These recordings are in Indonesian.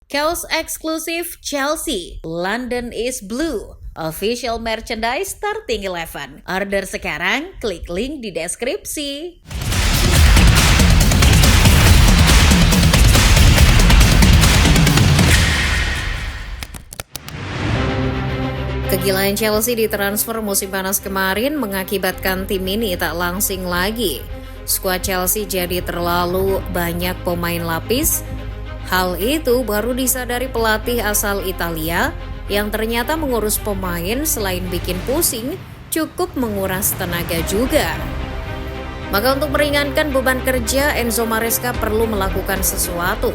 Kaos eksklusif Chelsea, London is Blue. Official merchandise starting 11. Order sekarang, klik link di deskripsi. Kegilaan Chelsea di transfer musim panas kemarin mengakibatkan tim ini tak langsing lagi. Skuad Chelsea jadi terlalu banyak pemain lapis. Hal itu baru disadari pelatih asal Italia yang ternyata mengurus pemain selain bikin pusing, cukup menguras tenaga juga. Maka untuk meringankan beban kerja, Enzo Maresca perlu melakukan sesuatu.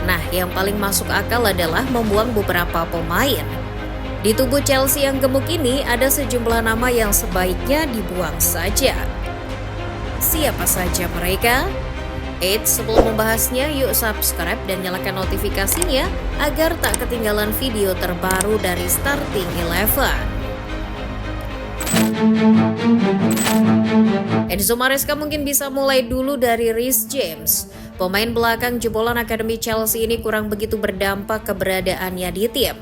Nah, yang paling masuk akal adalah membuang beberapa pemain. Di tubuh Chelsea yang gemuk ini ada sejumlah nama yang sebaiknya dibuang saja. Siapa saja mereka? Sebelum membahasnya, yuk subscribe dan nyalakan notifikasinya agar tak ketinggalan video terbaru dari Starting 11. Enzo Maresca mungkin bisa mulai dulu dari Reece James. Pemain belakang jebolan Akademi Chelsea ini kurang begitu berdampak keberadaannya di tim.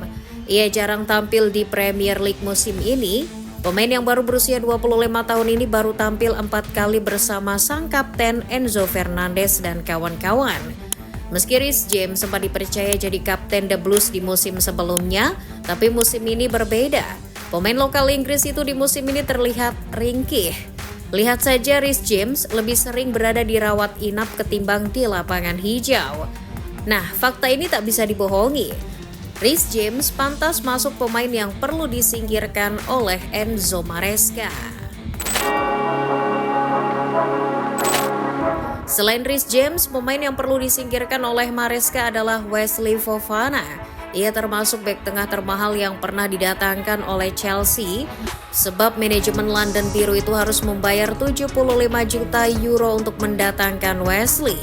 Ia jarang tampil di Premier League musim ini. Pemain yang baru berusia 25 tahun ini baru tampil 4 kali bersama sang kapten Enzo Fernandez dan kawan-kawan. Meski Reece James sempat dipercaya jadi kapten The Blues di musim sebelumnya, tapi musim ini berbeda. Pemain lokal Inggris itu di musim ini terlihat ringkih. Lihat saja Reece James lebih sering berada di rawat inap ketimbang di lapangan hijau. Nah, fakta ini tak bisa dibohongi. Reece James pantas masuk pemain yang perlu disingkirkan oleh Enzo Maresca. Selain Reece James, pemain yang perlu disingkirkan oleh Maresca adalah Wesley Fofana. Ia termasuk bek tengah termahal yang pernah didatangkan oleh Chelsea, sebab manajemen London Biru itu harus membayar 75 juta euro untuk mendatangkan Wesley.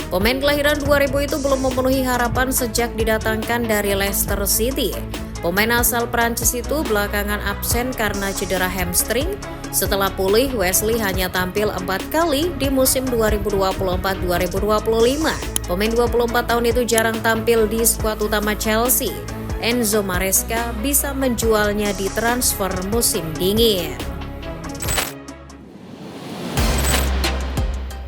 Pemain kelahiran 2000 itu belum memenuhi harapan sejak didatangkan dari Leicester City. Pemain asal Prancis itu belakangan absen karena cedera hamstring. Setelah pulih, Wesley hanya tampil 4 kali di musim 2024-2025. Pemain 24 tahun itu jarang tampil di skuad utama Chelsea. Enzo Maresca bisa menjualnya di transfer musim dingin.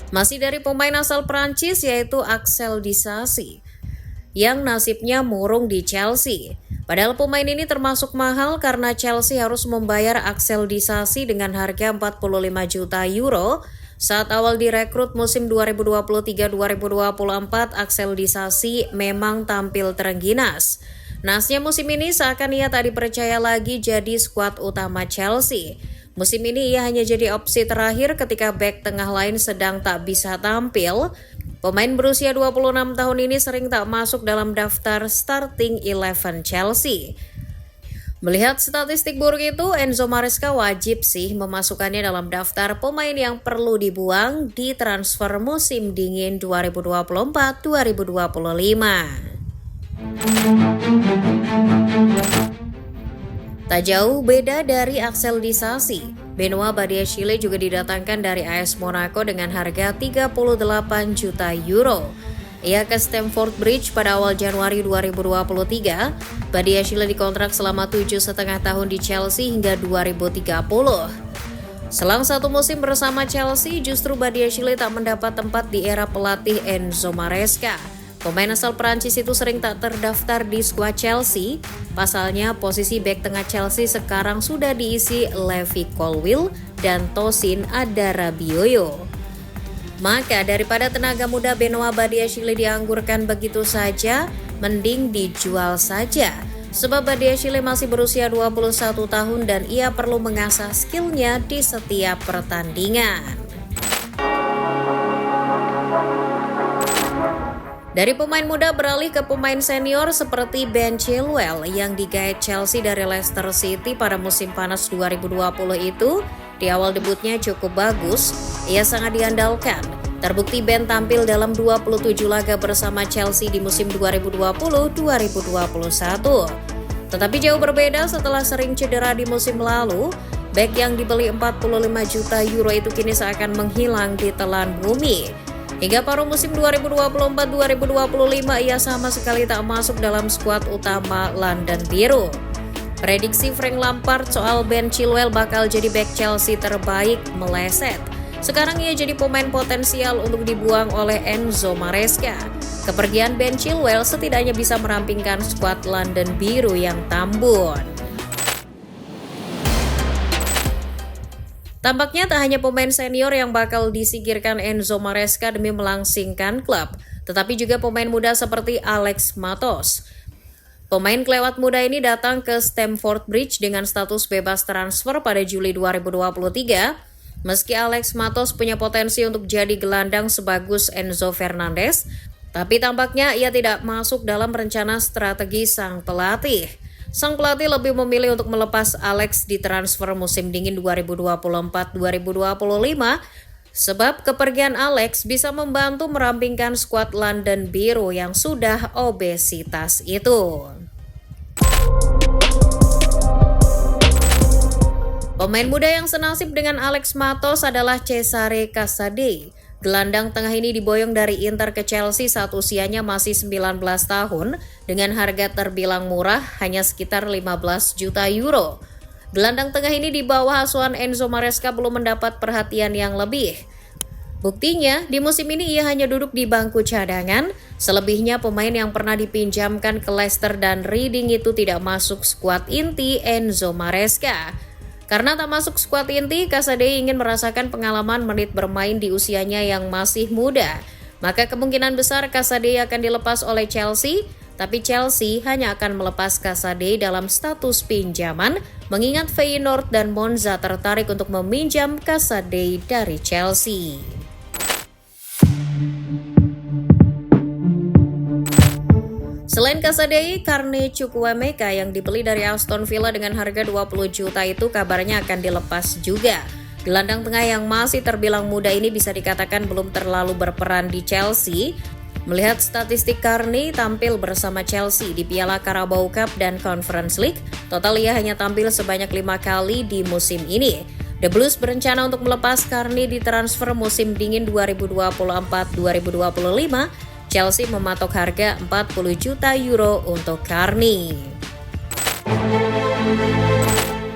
Masih dari pemain asal Prancis yaitu Axel Disasi yang nasibnya murung di Chelsea. Padahal pemain ini termasuk mahal karena Chelsea harus membayar Axel Disasi dengan harga 45 juta euro. Saat awal direkrut musim 2023-2024, Axel Disasi memang tampil terengginas. Nasnya musim ini seakan ia tak dipercaya lagi jadi skuad utama Chelsea. Musim ini ia hanya jadi opsi terakhir ketika bek tengah lain sedang tak bisa tampil. Pemain berusia 26 tahun ini sering tak masuk dalam daftar Starting 11 Chelsea. Melihat statistik buruk itu, Enzo Maresca wajib sih memasukkannya dalam daftar pemain yang perlu dibuang di transfer musim dingin 2024-2025. Tak jauh beda dari Axel Disasi, Benoit Badiashile juga didatangkan dari AS Monaco dengan harga 38 juta euro. Ia ke Stamford Bridge pada awal Januari 2023. Badiashile dikontrak selama 7,5 tahun di Chelsea hingga 2030. Selang satu musim bersama Chelsea, justru Badiashile tak mendapat tempat di era pelatih Enzo Maresca. Pemain asal Prancis itu sering tak terdaftar di skuad Chelsea. Pasalnya, posisi bek tengah Chelsea sekarang sudah diisi Levi Colwill dan Tosin Adarabioyo. Maka daripada tenaga muda Benoit Badiashile dianggurkan begitu saja, mending dijual saja. Sebab Badiashile masih berusia 21 tahun dan ia perlu mengasah skillnya di setiap pertandingan. Dari pemain muda beralih ke pemain senior seperti Ben Chilwell yang digaet Chelsea dari Leicester City pada musim panas 2020 itu. Di awal debutnya cukup bagus, ia sangat diandalkan. Terbukti Ben tampil dalam 27 laga bersama Chelsea di musim 2020-2021. Tetapi jauh berbeda setelah sering cedera di musim lalu. Bek yang dibeli 45 juta euro itu kini seakan menghilang di telan bumi. Hingga paruh musim 2024-2025 ia sama sekali tak masuk dalam skuad utama London Biru. Prediksi Frank Lampard soal Ben Chilwell bakal jadi bek Chelsea terbaik meleset. Sekarang ia jadi pemain potensial untuk dibuang oleh Enzo Maresca. Kepergian Ben Chilwell setidaknya bisa merampingkan skuad London Biru yang tambun. Tampaknya tak hanya pemain senior yang bakal disingkirkan Enzo Maresca demi melangsingkan klub, tetapi juga pemain muda seperti Alex Matos. Pemain kelewat muda ini datang ke Stamford Bridge dengan status bebas transfer pada Juli 2023. Meski Alex Matos punya potensi untuk jadi gelandang sebagus Enzo Fernandez, tapi tampaknya ia tidak masuk dalam rencana strategi sang pelatih. Sang pelatih lebih memilih untuk melepas Alex di transfer musim dingin 2024-2025 sebab kepergian Alex bisa membantu merampingkan skuad London Biru yang sudah obesitas itu. Pemain muda yang senasib dengan Alex Matos adalah Cesare Casadei. Gelandang tengah ini diboyong dari Inter ke Chelsea saat usianya masih 19 tahun dengan harga terbilang murah hanya sekitar 15 juta euro. Gelandang tengah ini di bawah asuhan Enzo Maresca belum mendapat perhatian yang lebih. Buktinya, di musim ini ia hanya duduk di bangku cadangan, selebihnya pemain yang pernah dipinjamkan ke Leicester dan Reading itu tidak masuk skuad inti Enzo Maresca. Karena tak masuk skuad inti, Casadei ingin merasakan pengalaman menit bermain di usianya yang masih muda. Maka kemungkinan besar Casadei akan dilepas oleh Chelsea, tapi Chelsea hanya akan melepas Casadei dalam status pinjaman, mengingat Feyenoord dan Monza tertarik untuk meminjam Casadei dari Chelsea. Selain Casadei, Carne Chukwuemeka yang dibeli dari Aston Villa dengan harga 20 juta itu kabarnya akan dilepas juga. Gelandang tengah yang masih terbilang muda ini bisa dikatakan belum terlalu berperan di Chelsea. Melihat statistik Carne tampil bersama Chelsea di Piala Carabao Cup dan Conference League, total ia hanya tampil sebanyak 5 kali di musim ini. The Blues berencana untuk melepas Carne di transfer musim dingin 2024-2025. Chelsea mematok harga 40 juta euro untuk Carne.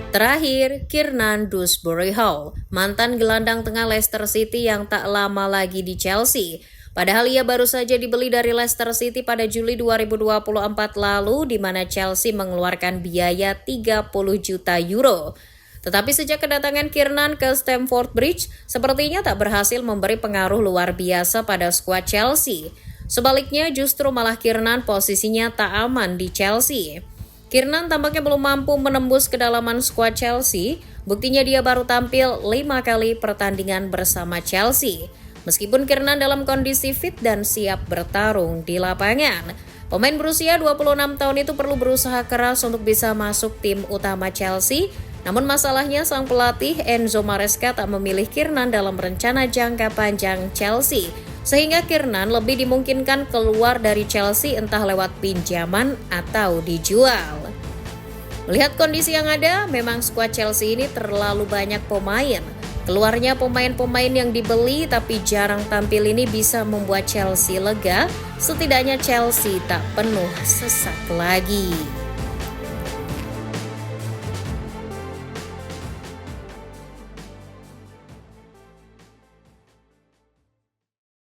Terakhir, Kiernan Dewsbury Hall, mantan gelandang tengah Leicester City yang tak lama lagi di Chelsea. Padahal ia baru saja dibeli dari Leicester City pada Juli 2024 lalu, di mana Chelsea mengeluarkan biaya 30 juta euro. Tetapi sejak kedatangan Kiernan ke Stamford Bridge, sepertinya tak berhasil memberi pengaruh luar biasa pada skuad Chelsea. Sebaliknya, justru malah Kiernan posisinya tak aman di Chelsea. Kiernan tampaknya belum mampu menembus kedalaman skuad Chelsea, buktinya dia baru tampil 5 kali pertandingan bersama Chelsea. Meskipun Kiernan dalam kondisi fit dan siap bertarung di lapangan, pemain berusia 26 tahun itu perlu berusaha keras untuk bisa masuk tim utama Chelsea. Namun masalahnya sang pelatih Enzo Maresca tak memilih Kiernan dalam rencana jangka panjang Chelsea, sehingga Kiernan lebih dimungkinkan keluar dari Chelsea entah lewat pinjaman atau dijual. Melihat kondisi yang ada, memang skuad Chelsea ini terlalu banyak pemain. Keluarnya pemain-pemain yang dibeli tapi jarang tampil ini bisa membuat Chelsea lega, setidaknya Chelsea tak penuh sesak lagi.